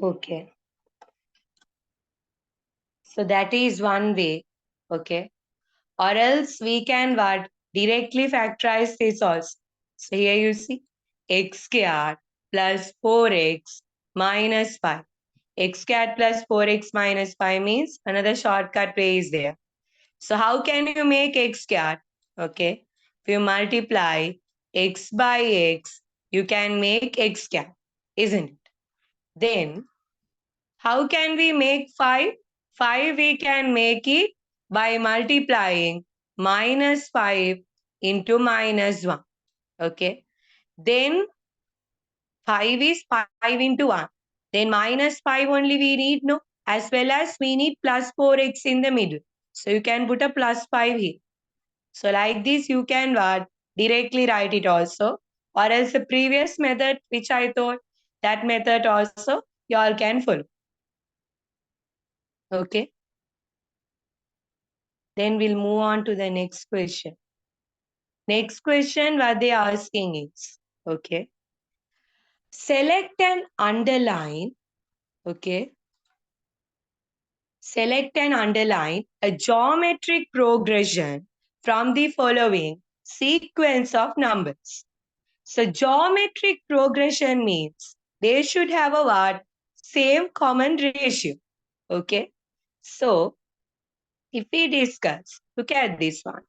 Okay. So that is one way. Okay. Or else we can what? Directly factorize this also. So here you see x squared plus 4x minus 5. X squared plus 4x minus 5 means another shortcut way is there. So how can you make x squared? Okay. If you multiply x by x, you can make x squared, isn't it? Then how can we make 5? 5 we can make it by multiplying minus 5 into minus 1. Okay. Then 5 is 5 into 1. Then minus 5 only we need, no? As well as we need plus 4x in the middle. So you can put a plus 5 here. So like this you can what? Directly write it also. Or else the previous method which I thought, that method also you all can follow. Okay. Then we'll move on to the next question. Next question what they are asking is, okay, select and underline, okay, select and underline a geometric progression from the following sequence of numbers. So geometric progression means they should have a what? Same common ratio. Okay. So if we discuss, look at this one.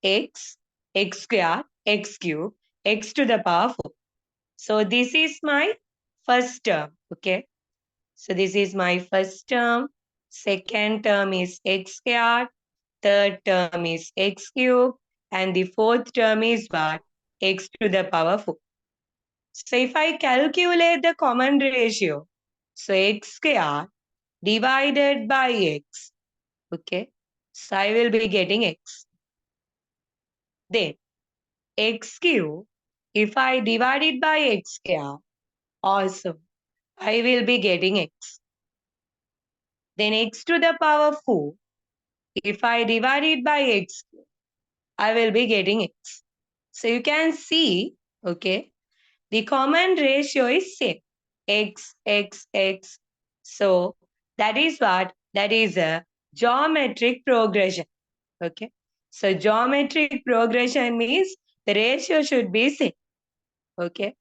X, x square, x cube, x to the power 4. So this is my first term. Okay. So this is my first term. Second term is x squared. Third term is x cube. And the fourth term is what? X to the power 4. So if I calculate the common ratio, so x squared divided by x. Okay. So I will be getting x. Then x cube, if I divide it by x square, also I will be getting x. Then x to the power 4, if I divide it by x cube, I will be getting x. So you can see, okay, the common ratio is same, x, x, x. So that is what? That is a geometric progression. Okay. So geometric progression means the ratio should be same. Okay.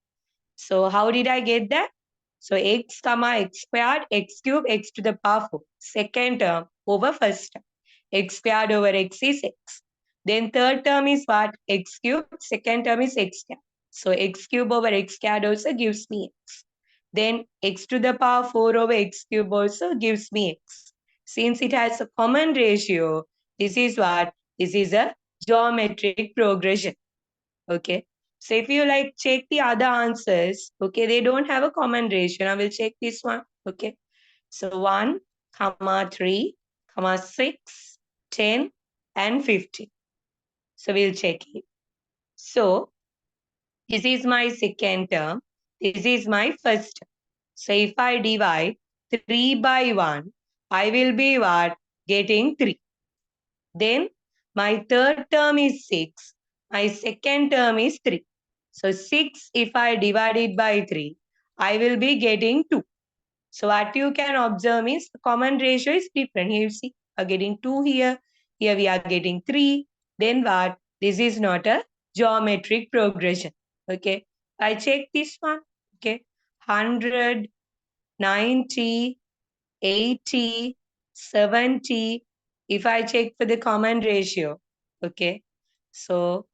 So how did I get that? So x comma x squared, x cube, x to the power 4. Second term over first term. X squared over x is x. Then third term is what? X cube. Second term is x squared. So x cube over x squared also gives me x. Then x to the power 4 over x cube also gives me x. Since it has a common ratio, this is what? This is a geometric progression. Okay. So if you like check the other answers, okay, they don't have a common ratio. I will check this one. Okay. So 1, comma 3, comma 6, 10, and 15. So we'll check it. So this is my second term. This is my first term. So if I divide 3 by 1, I will be what? Getting 3. Then my third term is 6. My second term is 3. So 6, if I divide it by 3, I will be getting 2. So what you can observe is the common ratio is different. Here you see, we are getting 2 here. Here we are getting 3. Then what? This is not a geometric progression. Okay. I check this one. Okay. 100, 90, 80, 70. If I check for the common ratio, okay, so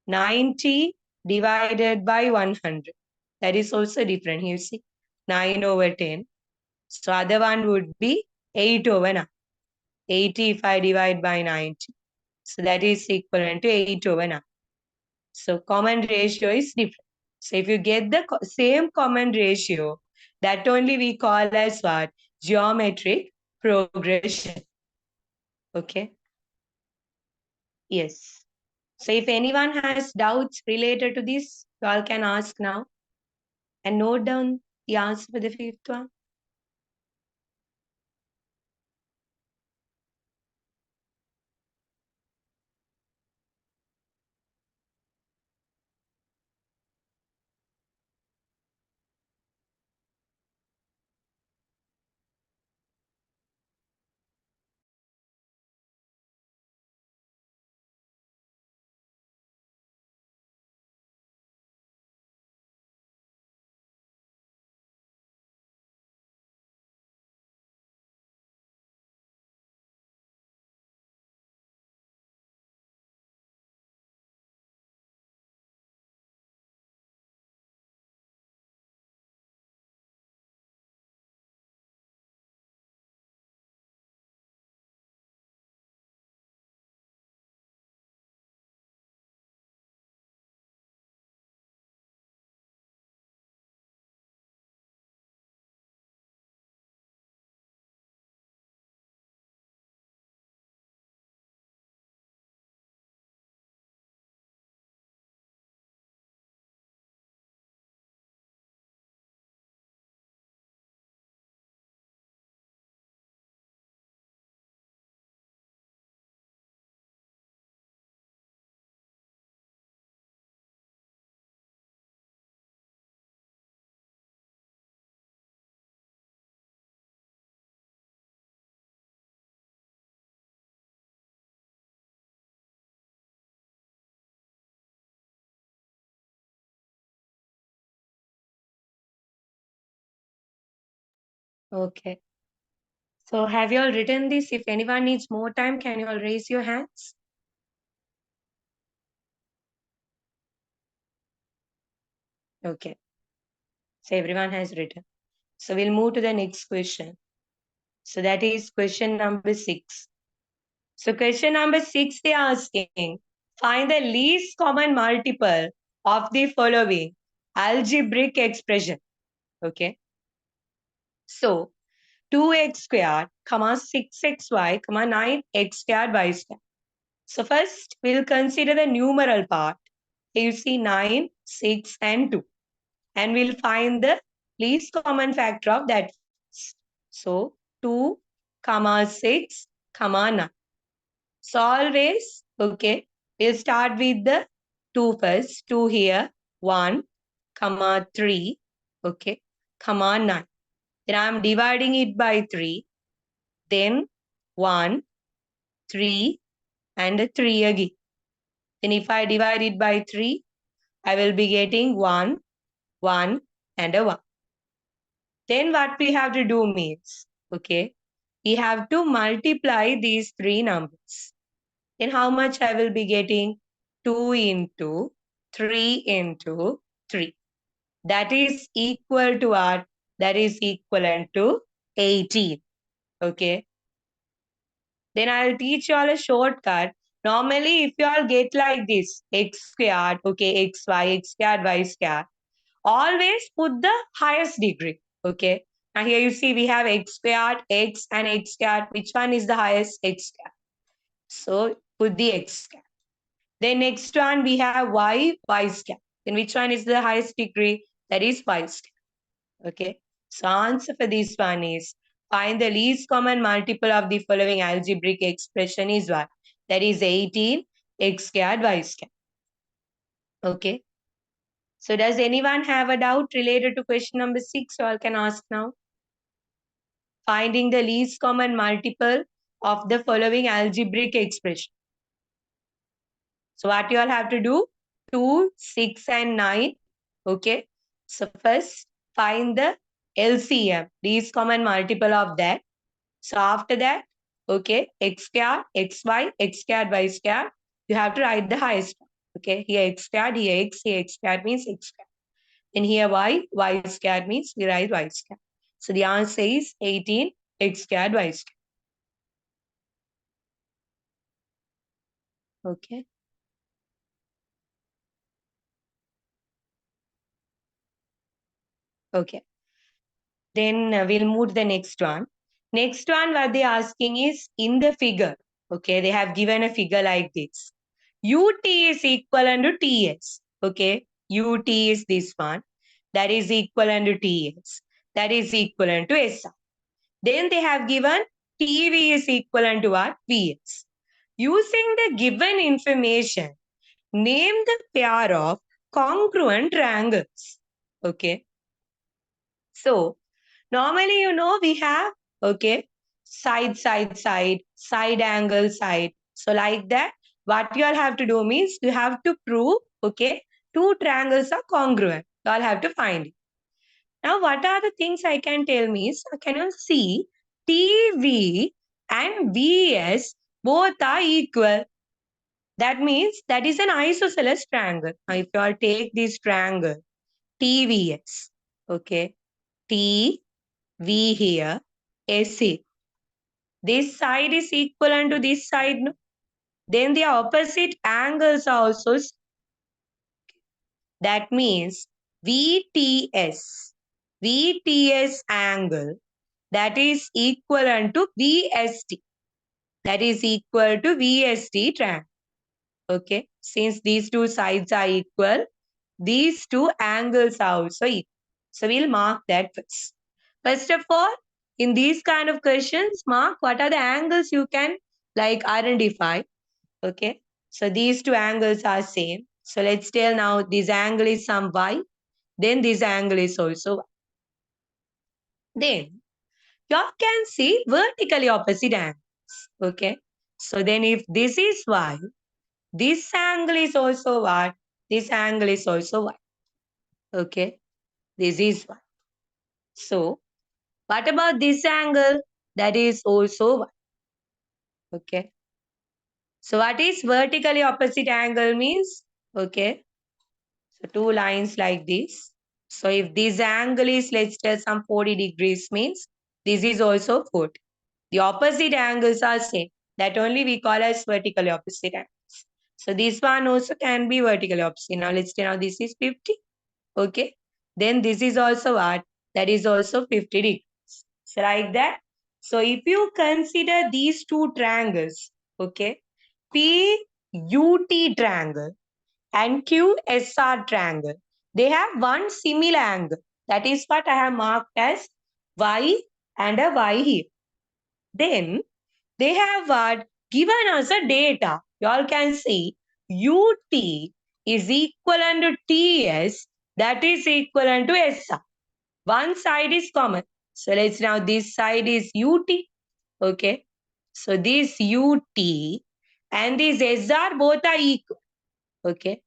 90 divided by 100. That is also different. You see, 9 over 10. So other one would be 8 over 9. 80 if I divide by 90. So that is equivalent to 8 over 9. So common ratio is different. So if you get the same common ratio, that only we call as what? Geometric progression. Okay. Yes. So if anyone has doubts related to this, you all can ask now and note down the answer for the fifth one. Okay. So have you all written this? If anyone needs more time, can you all raise your hands? Okay. So everyone has written. So we'll move to the next question. So that is question number 6. So question number 6, they are asking, find the least common multiple of the following algebraic expression. Okay. So 2x squared, comma 6xy, comma 9x squared y squared. So first we'll consider the numeral part. Here you see 9, 6 and 2. And we'll find the least common factor of that. So 2, comma 6, comma 9. So always, okay, we'll start with the 2 first. 2 here, 1, comma 3, okay, comma 9. Then I'm dividing it by 3. Then 1, 3, and 3 again. Then if I divide it by 3, I will be getting 1, 1, and a 1. Then what we have to do means, okay, we have to multiply these 3 numbers. Then how much I will be getting? 2 into 3 into 3. That is equal to what? That is equivalent to 18. Okay. Then I'll teach you all a shortcut. Normally, if you all get like this, x squared, okay, xy, x squared, y squared, always put the highest degree. Okay. Now here you see we have x squared, x and x squared. Which one is the highest? X squared. So put the x squared. Then next one we have y, y squared. Then which one is the highest degree? That is y squared. Okay. So answer for this one is find the least common multiple of the following algebraic expression is what? That is 18 x squared y squared. Okay. So does anyone have a doubt related to question number 6? So I can ask now. Finding the least common multiple of the following algebraic expression. So what you all have to do? 2, 6 and 9. Okay. So first find the LCM, least common multiple of that. So after that, okay, x squared, xy, x squared, y squared, you have to write the highest one. Okay, here x squared, here x squared means x squared. And here y squared means we write y squared. So the answer is 18 x squared y squared. Okay. Okay. Then we'll move to the next one. Next one, what they're asking is in the figure. Okay, they have given a figure like this. UT is equivalent to TS. Okay, UT is this one. That is equivalent to TS. That is equivalent to SI. Then they have given TV is equivalent to what? VS. Using the given information, name the pair of congruent triangles. Okay. So normally, we have, okay, side, side, side, side angle, side. So like that, what you all have to do means you have to prove, okay, two triangles are congruent. You all have to find it. Now, what are the things I can tell me? So can you see TV and VS both are equal? That means that is an isosceles triangle. Now, if you all take this triangle, TVS, okay, T V here, AC. This side is equivalent to this side. No? Then the opposite angles are also. That means VTS. VTS angle that is equivalent to VST. That is equal to VST triangle. Okay. Since these two sides are equal, these two angles are also equal. So we'll mark that first. First of all, in these kind of questions, mark what are the angles you can like identify. Okay. So these two angles are same. So let's tell now this angle is some y. Then this angle is also y. Then you can see vertically opposite angles. Okay. So then if this is y, this angle is also what? This angle is also y. Okay. This is y. So What about this angle? That is also 1. Okay. So what is vertically opposite angle means? Okay. So two lines like this. So if this angle is, let's say, some 40 degrees means this is also 40. The opposite angles are same. That only we call as vertically opposite angles. So this one also can be vertically opposite. Now let's say now this is 50. Okay. Then this is also what? That is also 50 degrees. So like that. So if you consider these two triangles, okay, PUT triangle and QSR triangle, they have one similar angle. That is what I have marked as Y and a Y here. Then they have what given us a data. You all can see UT is equivalent to TS, that is equivalent to SR. One side is common. So let's now this side is UT. Okay. So this UT and this SR both are equal. Okay.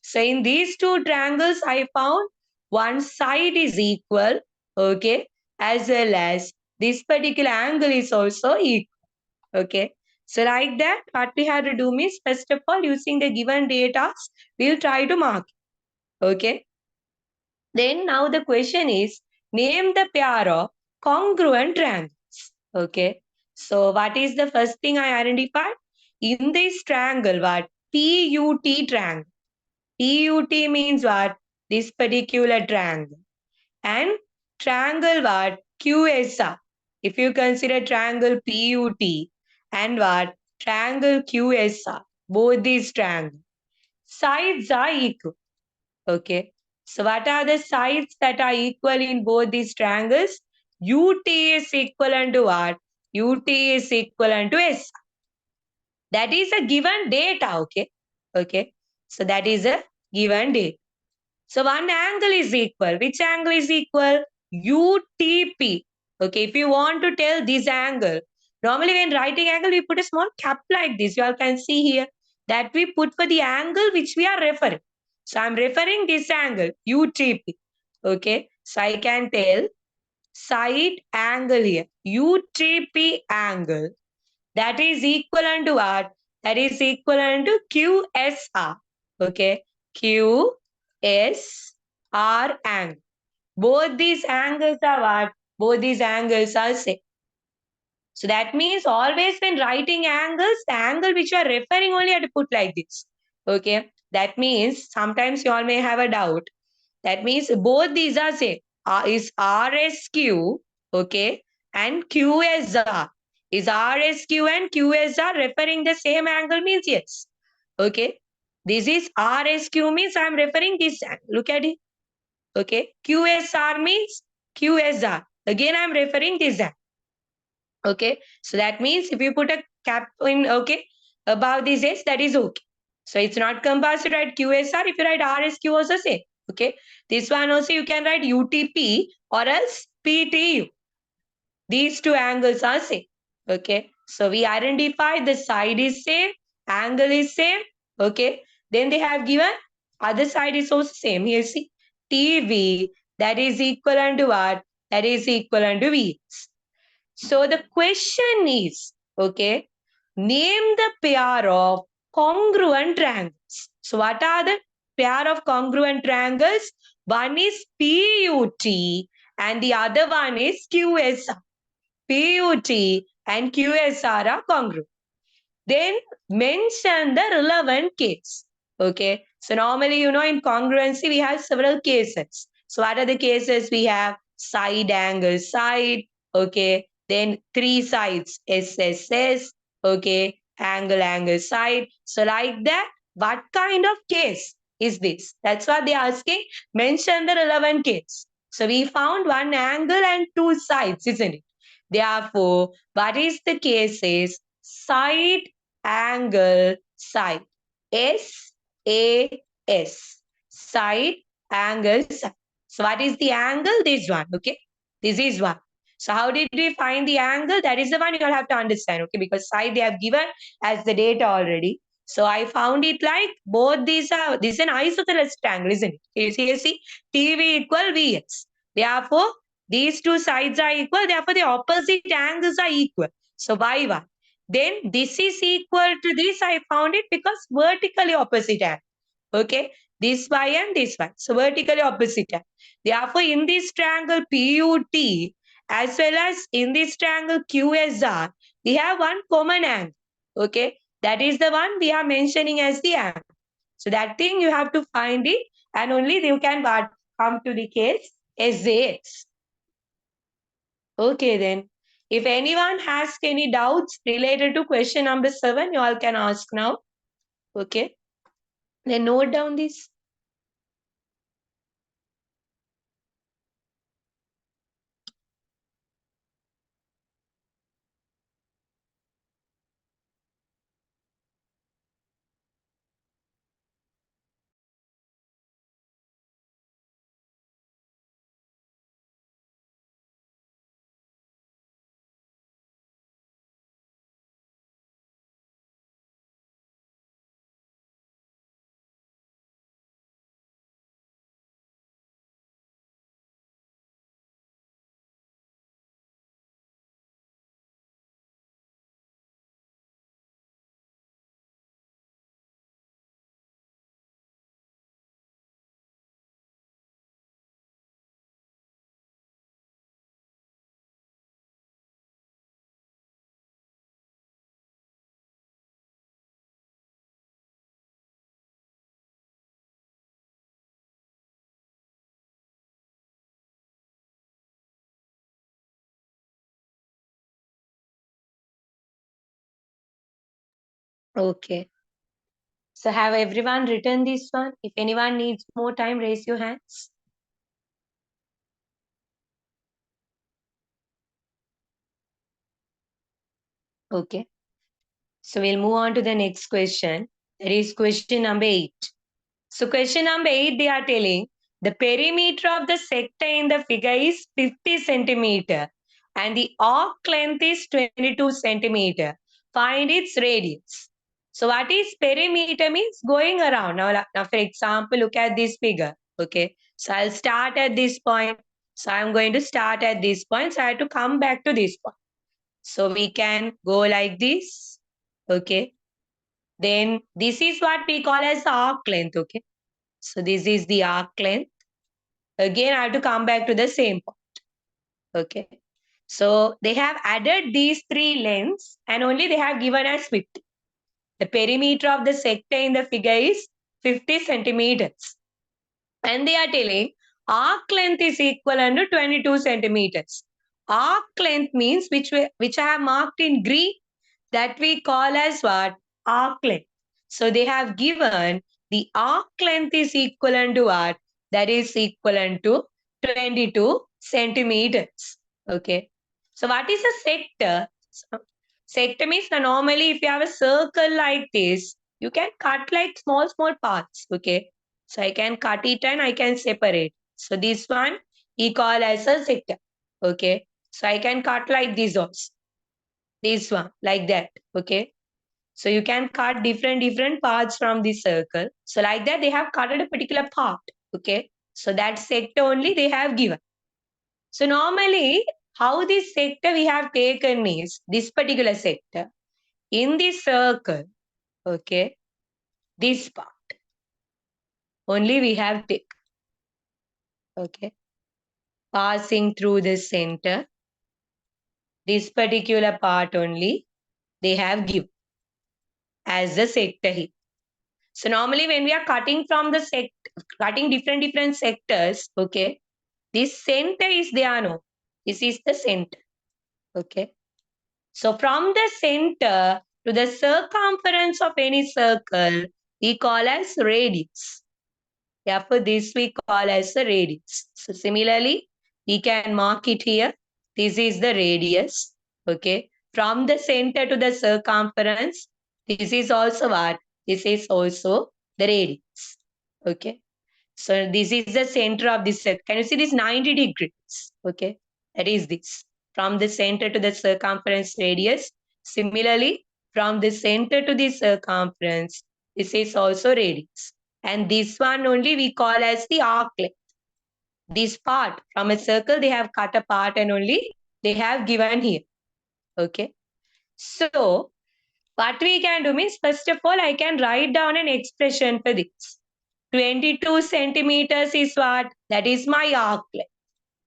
So in these two triangles, I found one side is equal, okay, as well as this particular angle is also equal, okay. So like that, what we have to do is, first of all, using the given data, we'll try to mark it, okay. Then now the question is, name the pair of congruent triangles, okay. So what is the first thing I identified? In this triangle, what? PUT triangle. PUT means what? This particular triangle. And triangle what? QSR. If you consider triangle PUT and what? Triangle QSR. Both these triangles. Sides are equal. Okay. So what are the sides that are equal in both these triangles? UT is equivalent to what? UT is equivalent to S. That is a given data. Okay. Okay. So that is a given data. So one angle is equal. Which angle is equal? UTP. Okay, if you want to tell this angle, normally when writing angle, we put a small cap like this. You all can see here that we put for the angle which we are referring. So I'm referring this angle, UTP. Okay, so I can tell side angle here, UTP angle. That is equivalent to what? That is equivalent to QSR. Okay, QSR angle. Both these angles are what? Both these angles are same. So that means always when writing angles, the angle which you are referring only have to put like this. Okay. That means sometimes you all may have a doubt. That means both these are same. Is RSQ, okay, and QSR. Is RSQ and QSR referring the same angle means yes. Okay. This is RSQ means I am referring this angle. Look at it. Okay. QSR means QSR. Again, I am referring this angle. Okay. So that means if you put a cap in, okay, above this S, that is okay. So it's not compulsory to write QSR. If you write RSQ also same. Okay. This one also you can write UTP or else PTU. These two angles are same. Okay. So we identify the side is same, angle is same. Okay. Then they have given other side is also same. Here see TV that is equivalent to what? That is equivalent to V. So the question is, okay, name the pair of congruent triangles. So what are the pair of congruent triangles? One is PUT and the other one is QSR. PUT and QSR are congruent. Then mention the relevant case. Okay. So normally, in congruency, we have several cases. So what are the cases we have? Side angle side. Okay. Then three sides, SSS. Okay. Angle side. So like that, what kind of case is this? That's what they're asking. Mention the relevant case. So we found one angle and two sides, isn't it? Therefore, what is the case is side angle side. SAS. Side angle side. So what is the angle? This one. Okay. This is one. So how did we find the angle? That is the one you all have to understand. Okay. Because side they have given as the data already. So I found it like both these are, this is an isosceles triangle, isn't it? You see, TV equal VS. Therefore, These two sides are equal, therefore the opposite angles are equal. So y, y. Then this is equal to this, I found it because vertically opposite angle. Okay, this y and this y. So vertically opposite angle. Therefore, in this triangle PUT as well as in this triangle QSR, we have one common angle. Okay, that is the one we are mentioning as the angle. So that thing you have to find it, and only you can come to the case SAS. Okay, then. If anyone has any doubts related to question number 7, you all can ask now. Okay. Then note down this. Okay. So have everyone written this one? If anyone needs more time, raise your hands. Okay. So we'll move on to the next question. That is question number 8. So question number 8, they are telling the perimeter of the sector in the figure is 50 centimeter and the arc length is 22 centimeter. Find its radius. So what is perimeter means? Going around. Now for example, look at this figure. Okay. So I'll start at this point. So I'm going to start at this point. So I have to come back to this point. So we can go like this. Okay. Then this is what we call as arc length. Okay. So this is the arc length. Again, I have to come back to the same point. Okay. So they have added these three lengths and only they have given us 50. The perimeter of the sector in the figure is 50 centimeters. And they are telling arc length is equivalent to 22 centimeters. Arc length means which I have marked in green, that we call as what? Arc length. So they have given the arc length is equivalent to what? That is equivalent to 22 centimeters. Okay. So what is a sector? So, sector means normally if you have a circle like this, you can cut like small parts. Okay. So I can cut it and I can separate. So this one we call as a sector. Okay. So I can cut like this also. This one like that. Okay. So you can cut different parts from this circle. So like that they have cut a particular part. Okay. So that sector only they have given. So normally how this sector we have taken is this particular sector in this circle. Okay. This part only we have taken. Okay. Passing through the center, this particular part only they have given as the sector here. So normally when we are cutting from the cutting different sectors, okay, this center is there, no? This is the center, okay. So from the center to the circumference of any circle, we call as radius. Therefore, this we call as the radius. So similarly, we can mark it here. This is the radius. Okay. From the center to the circumference, this is also what? This is also the radius. Okay. So this is the center of this set. Can you see this 90 degrees? Okay. That is this. From the center to the circumference radius. Similarly, from the center to the circumference, this is also radius. And this one only we call as the arc length. This part from a circle, they have cut a part and only they have given here. Okay. So what we can do means, first of all, I can write down an expression for this. 22 centimeters is what? That is my arc length.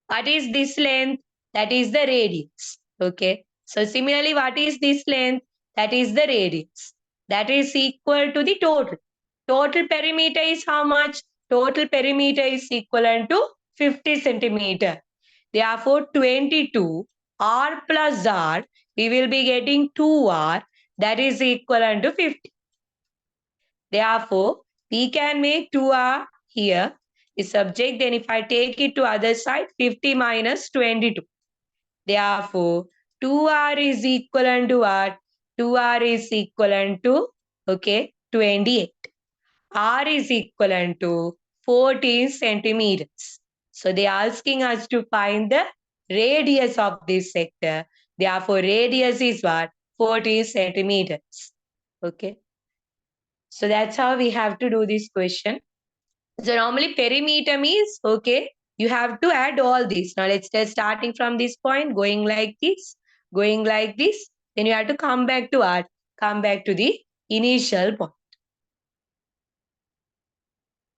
What is this length? That is the radius. Okay. So similarly, what is this length? That is the radius. That is equal to the total. Total perimeter is how much? Total perimeter is equivalent to 50 centimeter. Therefore, 22 r plus r, we will be getting 2r, that is equivalent to 50. Therefore, we can make 2r here the subject. Then if I take it to other side, 50 minus 22. Therefore, 2r is equivalent to what? 2r is equivalent to, okay, 28. R is equivalent to 14 centimeters. So they are asking us to find the radius of this sector. Therefore, radius is what? 14 centimeters. Okay. So that's how we have to do this question. So normally perimeter means, okay, you have to add all these. Now let's start starting from this point, going like this, going like this. Then you have to come back to what? Come back to the initial point.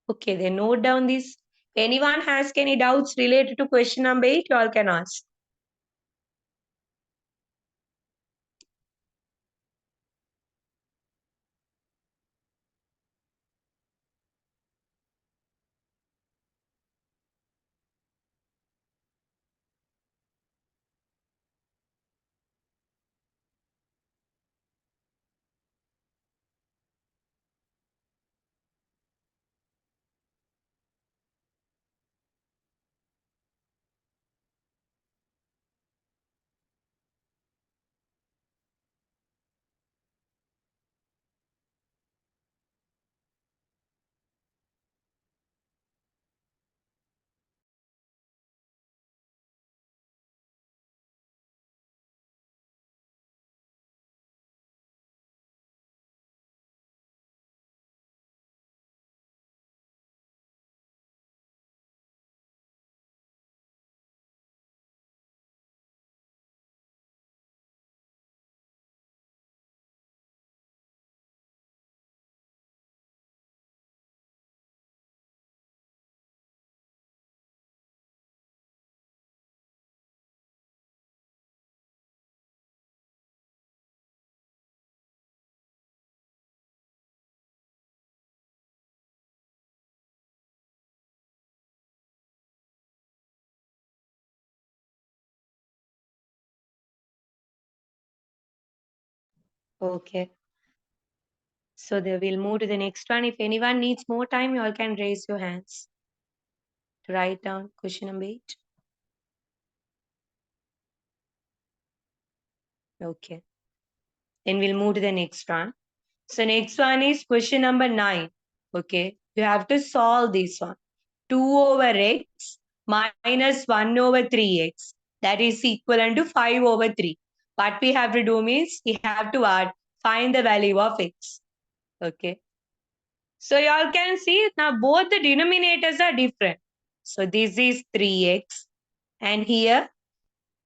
Okay, then note down this. Anyone has any doubts related to question number 8, you all can ask. Okay. So they will move to the next one. If anyone needs more time, you all can raise your hands to write down question number 8. Okay. Then we'll move to the next one. So next one is question number 9. Okay. You have to solve this one. 2 over x minus 1 over 3x, that is equivalent to 5 over 3. What we have to do means we have to find the value of x. Okay. So you all can see now both the denominators are different. So this is 3x and here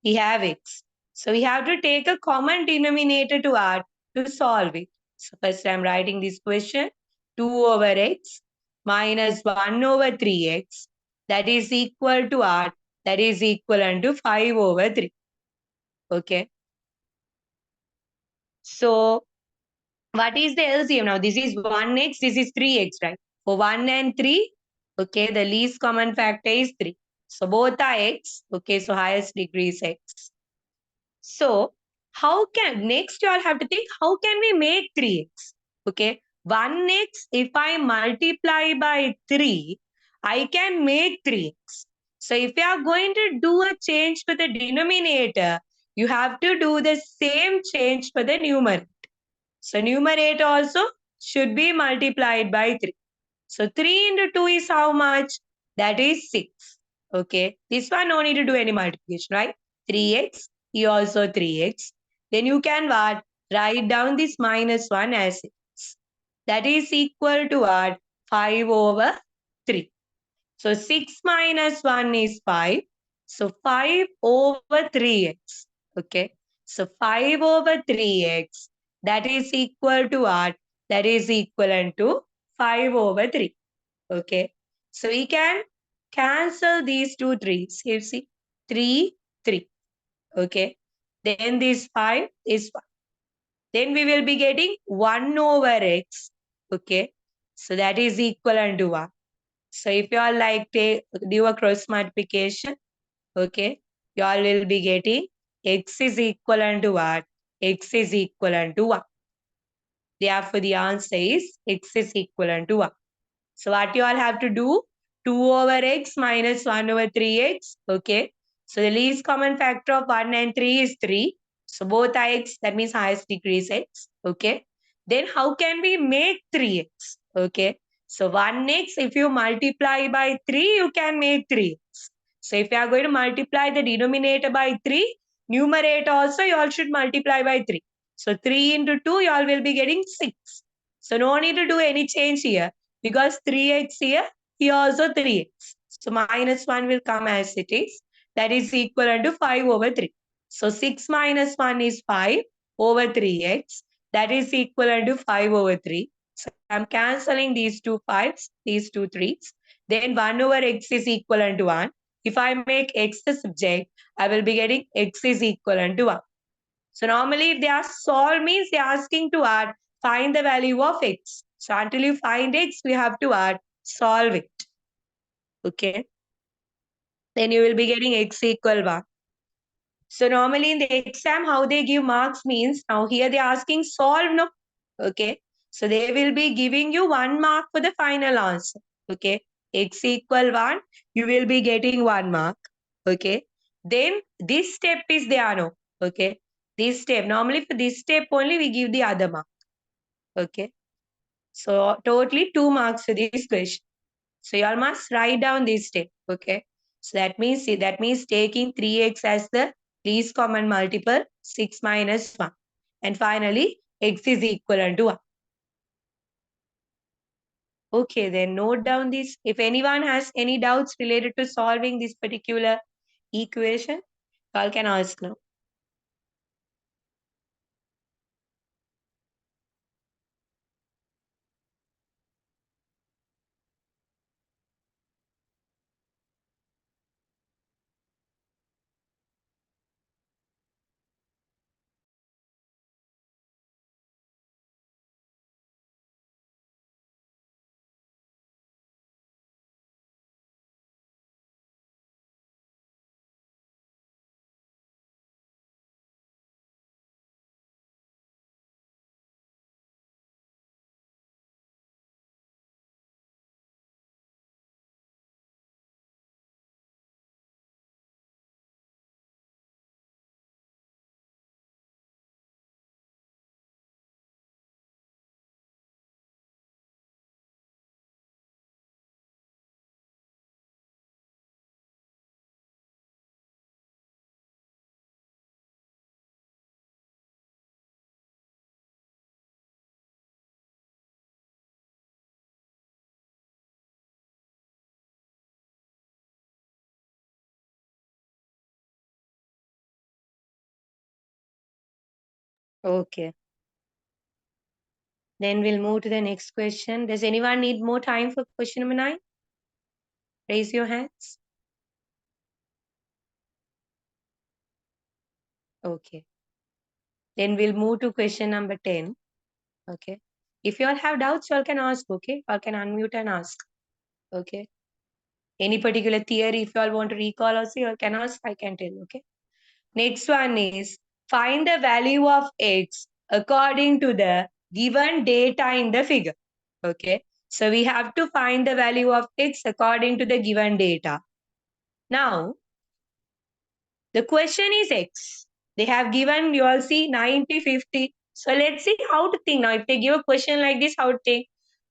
we have x. So we have to take a common denominator to add to solve it. So first I'm writing this question. 2 over x minus 1 over 3x, that is equal to r, that is equivalent to 5 over 3. Okay. So what is the LCM now? This is 1x, this is 3x, right? For 1 and 3, okay, the least common factor is 3. So both are x. Okay, so highest degree is x. So how can, next you all have to think, how can we make 3x? Okay, 1x, if I multiply by 3, I can make 3x. So if you are going to do a change for the denominator, you have to do the same change for the numerator. So numerator also should be multiplied by 3. So 3 into 2 is how much? That is 6. Okay. This one no need to do any multiplication, right? 3x, here also 3x. Then you can what? Write down this minus 1 as x. That is equal to what? 5 over 3. So 6 minus 1 is 5. So 5 over 3x. Okay. So 5 over 3x, that is equal to what? That is equivalent to 5 over 3. Okay. So we can cancel these two threes. You see, 3, 3. Okay. Then this 5 is 1. Then we will be getting 1 over x. Okay. So that is equivalent to 1. So if you all like do a cross multiplication, okay, you all will be getting x is equivalent to what? X is equivalent to 1. Therefore, the answer is x is equivalent to 1. So what you all have to do? 2 over x minus 1 over 3x. Okay. So the least common factor of 1 and 3 is 3. So both are x. That means highest degree is x. Okay. Then how can we make 3x? Okay. So 1x, if you multiply by 3, you can make 3x. So if you are going to multiply the denominator by 3, numerator also you all should multiply by 3. So 3 into 2, you all will be getting 6. So no need to do any change here because 3x here also 3x. So minus 1 will come as it is. That is equal to 5 over 3. So 6 minus 1 is 5 over 3x. That is equal to 5 over 3. So I'm cancelling these two 5s, these two 3s. Then 1 over x is equal to 1. If I make x the subject, I will be getting x is equal to 1. So normally if they are solve means they are asking to add, find the value of x. So until you find x, we have to add, solve it. Okay. Then you will be getting x equal 1. So normally in the exam, how they give marks means, now here they are asking solve, no? Okay. So they will be giving you 1 mark for the final answer. Okay. X equal 1, you will be getting 1 mark. Okay. Then this step is there, no? Okay. This step, normally for this step only we give the other mark. Okay. So totally 2 marks for this question. So you all must write down this step. Okay. So that means taking 3x as the least common multiple, 6 minus 1. And finally, x is equivalent to 1. Okay, then note down this. If anyone has any doubts related to solving this particular equation, you all can ask now. Okay. Then we'll move to the next question. Does anyone need more time for question number 9? Raise your hands. Okay. Then we'll move to question number 10. Okay. If you all have doubts, you all can ask. Okay. You all can unmute and ask. Okay. Any particular theory, if you all want to recall also, you all can ask. I can tell. Okay. Next one is find the value of x according to the given data in the figure. Okay. So we have to find the value of x according to the given data. Now, the question is x. They have given, you all see, 90, 50. So let's see how to think now. If they give a question like this, how to think.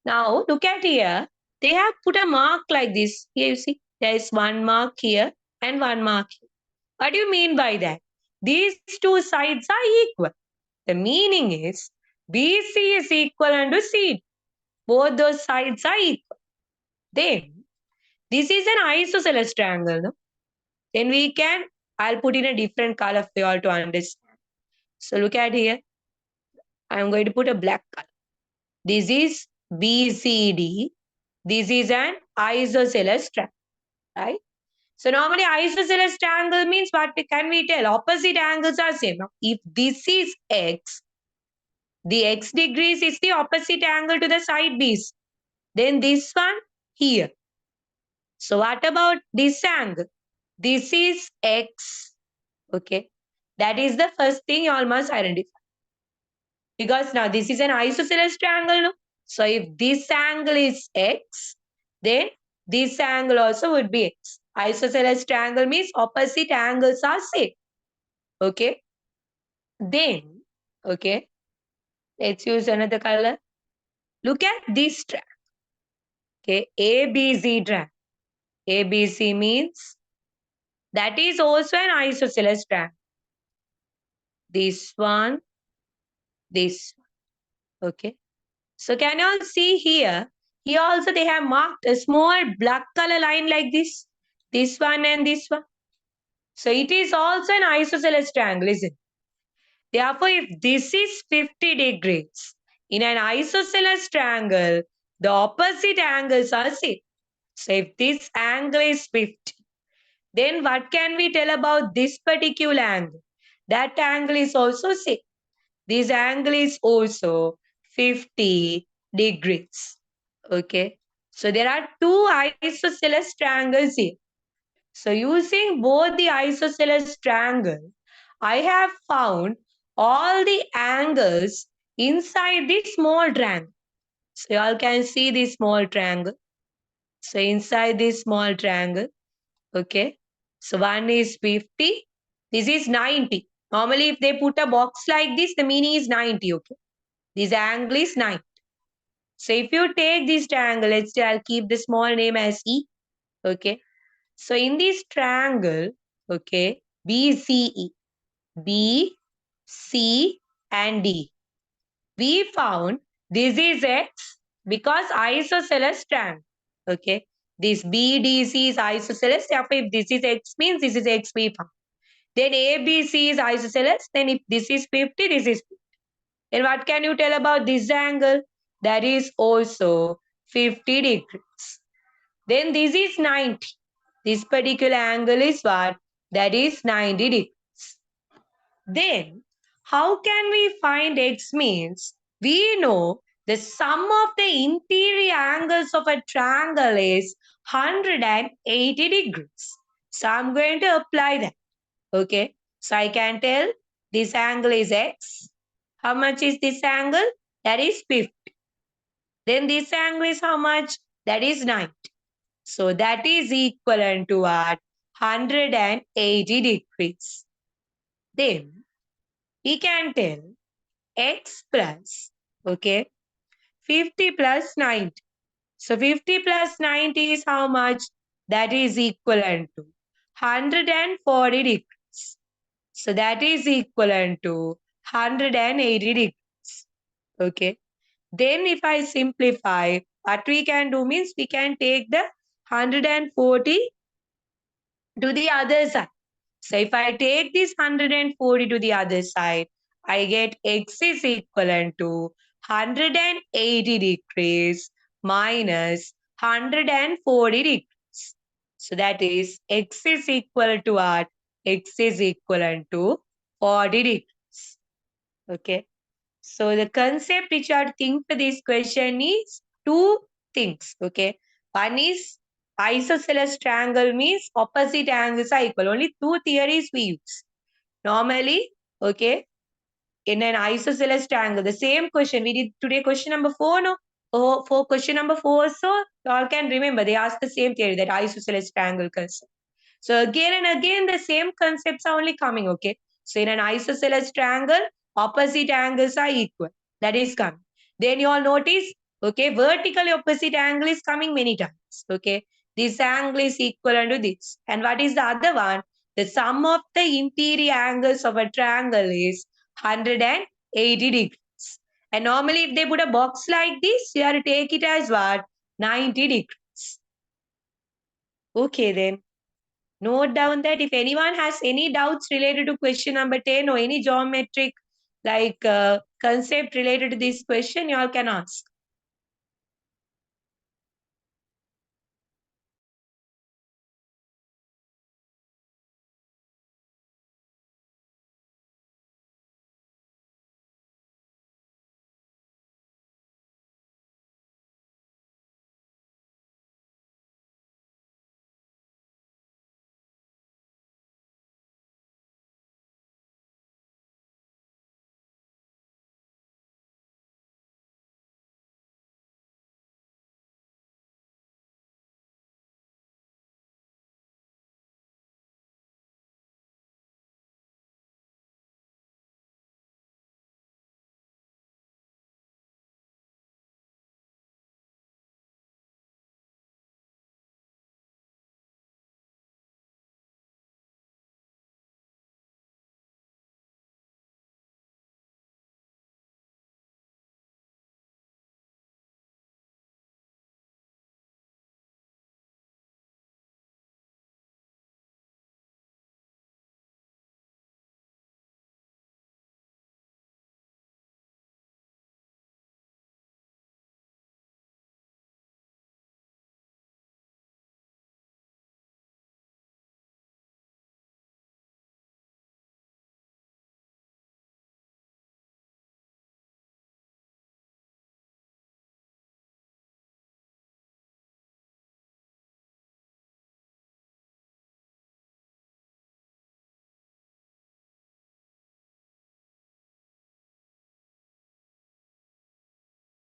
Now, look at here. They have put a mark like this. Here you see, there is 1 mark here and 1 mark here. What do you mean by that? These two sides are equal. The meaning is BC is equal to CD. Both those sides are equal. Then This is an isosceles triangle, no? Then I'll put in a different color for you all to understand. So look at here. I'm going to put a black color. This is BCD. This is an isosceles triangle, right? So normally isosceles triangle means what can we tell? Opposite angles are same. Now, if this is x, the x degrees is the opposite angle to the side B's. Then this one here. So what about this angle? This is x. Okay. That is the first thing you all must identify. Because now this is an isosceles triangle, no? So if this angle is x, then this angle also would be x. Isosceles triangle means opposite angles are same. Okay. Then, okay, let's use another color. Look at this triangle. Okay, ABC triangle. ABC means that is also an isosceles triangle. This one, this one. Okay. So can you all see here? Here also they have marked a small black color line like this. This one and this one. So it is also an isosceles triangle, isn't it? Therefore, if this is 50 degrees in an isosceles triangle, the opposite angles are same. So if this angle is 50, then what can we tell about this particular angle? That angle is also same. This angle is also 50 degrees. Okay. So there are two isosceles triangles here. So using both the isosceles triangle, I have found all the angles inside this small triangle. So you all can see this small triangle. So inside this small triangle, okay. So one is 50. This is 90. Normally, if they put a box like this, the meaning is 90, okay. This angle is 90. So if you take this triangle, let's say I'll keep the small name as E, okay. So in this triangle, okay, BCE, B, C, and D, we found this is X because isosceles triangle. Okay. This BDC is isosceles. Therefore, if this is X means this is X we found. Then ABC is isosceles. Then if this is 50, this is 50. Then what can you tell about this angle? That is also 50 degrees. Then this is 90. This particular angle is what? That is 90 degrees. Then, how can we find x means? We know the sum of the interior angles of a triangle is 180 degrees. So, I'm going to apply that. Okay. So, I can tell this angle is x. How much is this angle? That is 50. Then this angle is how much? That is 90. So that is equivalent to what? 180 degrees. Then we can tell x plus, okay, 50 plus 90. So 50 plus 90 is how much? That is equivalent to 140 degrees. So that is equivalent to 180 degrees. Okay. Then if I simplify, what we can do means we can take the 140 to the other side. So if I take this 140 to the other side, I get x is equivalent to 180 degrees minus 140 degrees. So that is x is equal to what? X is equivalent to 40 degrees. Okay. So the concept which you have to think for this question is two things. Okay. One is isosceles triangle means opposite angles are equal. Only two theories we use. Normally, okay, in an isosceles triangle, the same question we did today, question number 4, no? Oh, for question number 4, so you all can remember they asked the same theory, that isosceles triangle concept. So again and again, the same concepts are only coming, okay? So in an isosceles triangle, opposite angles are equal. That is coming. Then you all notice, okay, vertically opposite angle is coming many times, okay? This angle is equal to this. And what is the other one? The sum of the interior angles of a triangle is 180 degrees. And normally if they put a box like this, you have to take it as what? 90 degrees. Okay, then. Note down that if anyone has any doubts related to question number 10 or any geometric concept related to this question, you all can ask.